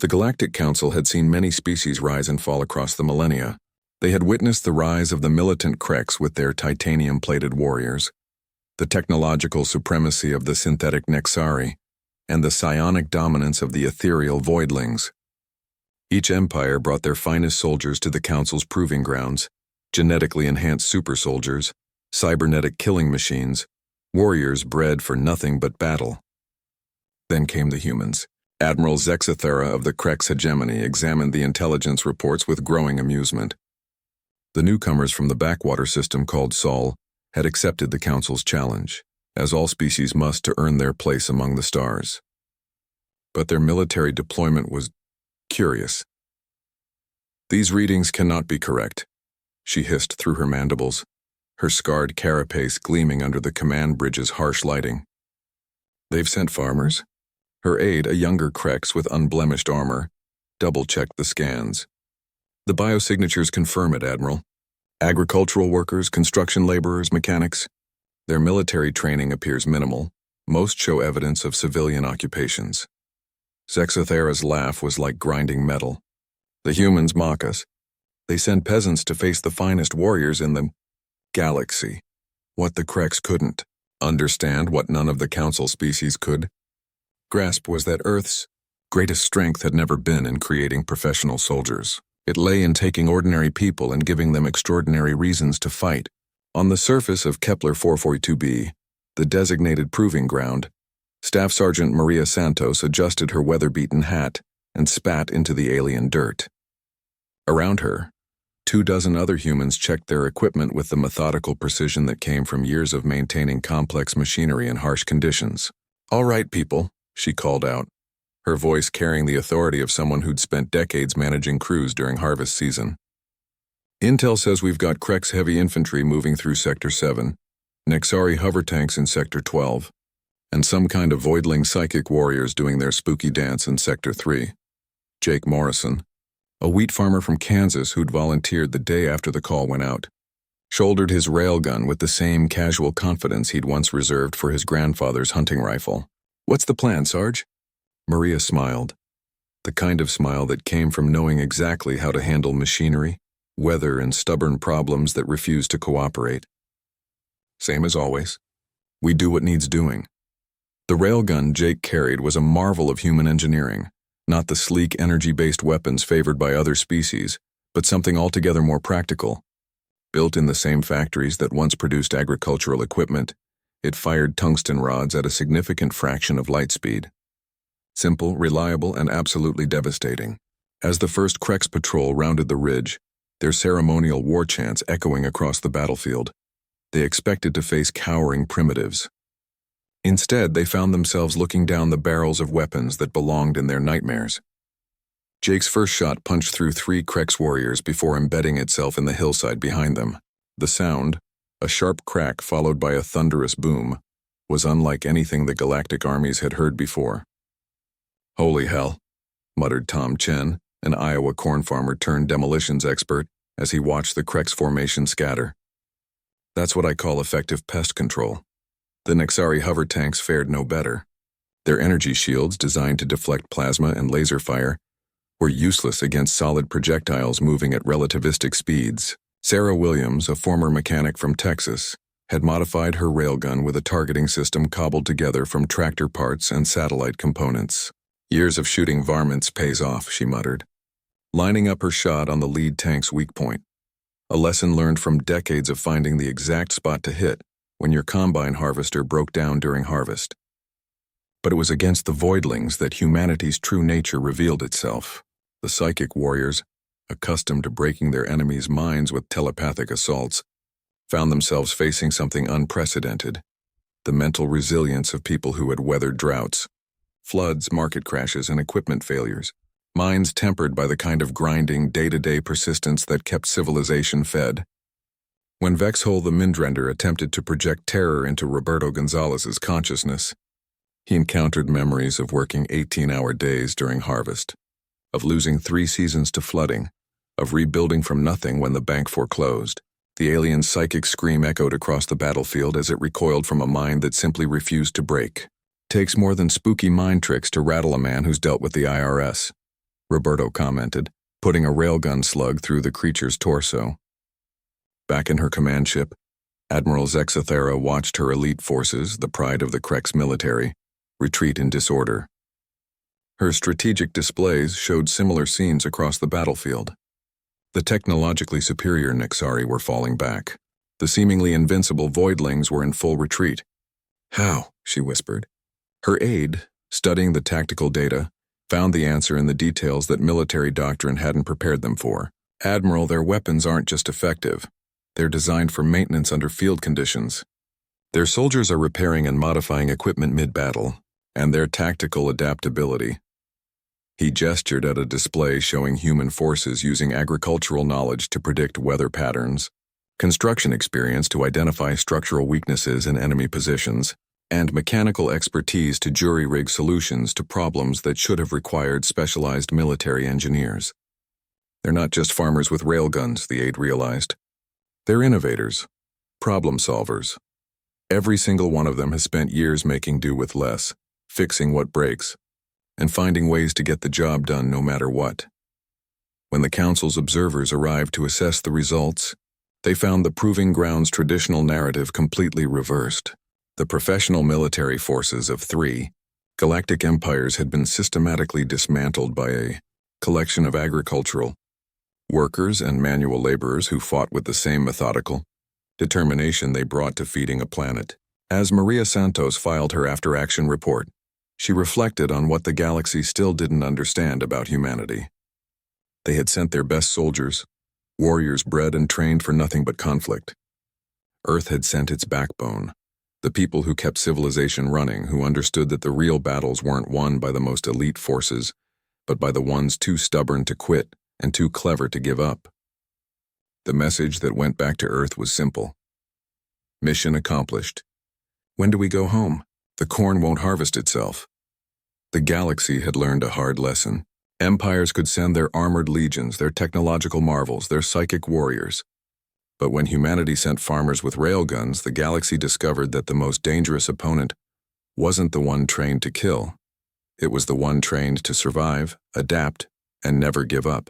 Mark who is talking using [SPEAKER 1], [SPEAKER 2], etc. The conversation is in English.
[SPEAKER 1] The Galactic Council had seen many species rise and fall across the millennia. They had witnessed the rise of the militant Kreks with their titanium-plated warriors, the technological supremacy of the synthetic Nexari, and the psionic dominance of the ethereal voidlings. Each empire brought their finest soldiers to the Council's proving grounds, genetically enhanced super soldiers, cybernetic killing machines, warriors bred for nothing but battle. Then came the humans. Admiral Zexathera of the Kreks hegemony examined the intelligence reports with growing amusement. The newcomers from the backwater system called Sol had accepted the Council's challenge, as all species must to earn their place among the stars. But their military deployment was curious. "These readings cannot be correct," she hissed through her mandibles, her scarred carapace gleaming under the command bridge's harsh lighting. "They've sent farmers?" Her aide, a younger Kreks with unblemished armor, double-checked the scans. "The biosignatures confirm it, Admiral. Agricultural workers, construction laborers, mechanics. Their military training appears minimal. Most show evidence of civilian occupations." Zexathera's laugh was like grinding metal. "The humans mock us. They send peasants to face the finest warriors in the galaxy. What the Kreks couldn't understand, what none of the Council species could grasp, was that Earth's greatest strength had never been in creating professional soldiers. It lay in taking ordinary people and giving them extraordinary reasons to fight. On the surface of Kepler 442b, the designated proving ground, Staff Sergeant Maria Santos adjusted her weather-beaten hat and spat into the alien dirt. Around her, 24 other humans checked their equipment with the methodical precision that came from years of maintaining complex machinery in harsh conditions. "All right, people," she called out, her voice carrying the authority of someone who'd spent decades managing crews during harvest season. "Intel says we've got Kreks heavy infantry moving through Sector 7, Nexari hover tanks in Sector 12, and some kind of voidling psychic warriors doing their spooky dance in Sector 3. Jake Morrison, a wheat farmer from Kansas who'd volunteered the day after the call went out, shouldered his railgun with the same casual confidence he'd once reserved for his grandfather's hunting rifle. "What's the plan, Sarge?" Maria smiled, the kind of smile that came from knowing exactly how to handle machinery, weather, and stubborn problems that refused to cooperate. "Same as always. We do what needs doing." The railgun Jake carried was a marvel of human engineering, not the sleek energy-based weapons favored by other species, but something altogether more practical. Built in the same factories that once produced agricultural equipment, it fired tungsten rods at a significant fraction of light speed. Simple, reliable, and absolutely devastating. As the first Kreks patrol rounded the ridge, their ceremonial war chants echoing across the battlefield, they expected to face cowering primitives. Instead, they found themselves looking down the barrels of weapons that belonged in their nightmares. Jake's first shot punched through 3 Kreks warriors before embedding itself in the hillside behind them. The sound, a sharp crack followed by a thunderous boom, was unlike anything the galactic armies had heard before. "Holy hell," muttered Tom Chen, an Iowa corn farmer turned demolitions expert, as he watched the Kreks formation scatter. "That's what I call effective pest control." The Nexari hover tanks fared no better. Their energy shields, designed to deflect plasma and laser fire, were useless against solid projectiles moving at relativistic speeds. Sarah Williams, a former mechanic from Texas, had modified her railgun with a targeting system cobbled together from tractor parts and satellite components. "Years of shooting varmints pays off," she muttered, lining up her shot on the lead tank's weak point. A lesson learned from decades of finding the exact spot to hit when your combine harvester broke down during harvest. But it was against the voidlings that humanity's true nature revealed itself. The psychic warriors, accustomed to breaking their enemies' minds with telepathic assaults, found themselves facing something unprecedented: the mental resilience of people who had weathered droughts, floods, market crashes, and equipment failures, minds tempered by the kind of grinding, day-to-day persistence that kept civilization fed. When Vexhol the Mindrender attempted to project terror into Roberto Gonzalez's consciousness, he encountered memories of working 18-hour days during harvest, of losing 3 seasons to flooding, of rebuilding from nothing when the bank foreclosed. The alien's psychic scream echoed across the battlefield as it recoiled from a mind that simply refused to break. Takes more than spooky mind tricks to rattle a man who's dealt with the IRS. Roberto commented, putting a railgun slug through the creature's torso. Back in her command ship, Admiral Zexathera watched her elite forces, the pride of the Krex military, retreat in disorder. Her strategic displays showed similar scenes across the battlefield. The technologically superior Nixari were falling back. The seemingly invincible voidlings were in full retreat. "How?" she whispered. Her aide, studying the tactical data, found the answer in the details that military doctrine hadn't prepared them for. "Admiral, their weapons aren't just effective. They're designed for maintenance under field conditions. Their soldiers are repairing and modifying equipment mid-battle, and their tactical adaptability." He gestured at a display showing human forces using agricultural knowledge to predict weather patterns, construction experience to identify structural weaknesses in enemy positions, and mechanical expertise to jury-rig solutions to problems that should have required specialized military engineers. They're not just farmers with railguns, the aide realized. They're innovators, problem solvers. Every single one of them has spent years making do with less, fixing what breaks, and finding ways to get the job done no matter what. When the Council's observers arrived to assess the results, they found the Proving Ground's traditional narrative completely reversed. The professional military forces of 3 galactic empires had been systematically dismantled by a collection of agricultural workers and manual laborers who fought with the same methodical determination they brought to feeding a planet. As Maria Santos filed her after-action report, she reflected on what the galaxy still didn't understand about humanity. They had sent their best soldiers, warriors bred and trained for nothing but conflict. Earth had sent its backbone, the people who kept civilization running, who understood that the real battles weren't won by the most elite forces, but by the ones too stubborn to quit and too clever to give up. The message that went back to Earth was simple. Mission accomplished. When do we go home? The corn won't harvest itself. The galaxy had learned a hard lesson. Empires could send their armored legions, their technological marvels, their psychic warriors. But when humanity sent farmers with railguns, the galaxy discovered that the most dangerous opponent wasn't the one trained to kill. It was the one trained to survive, adapt, and never give up.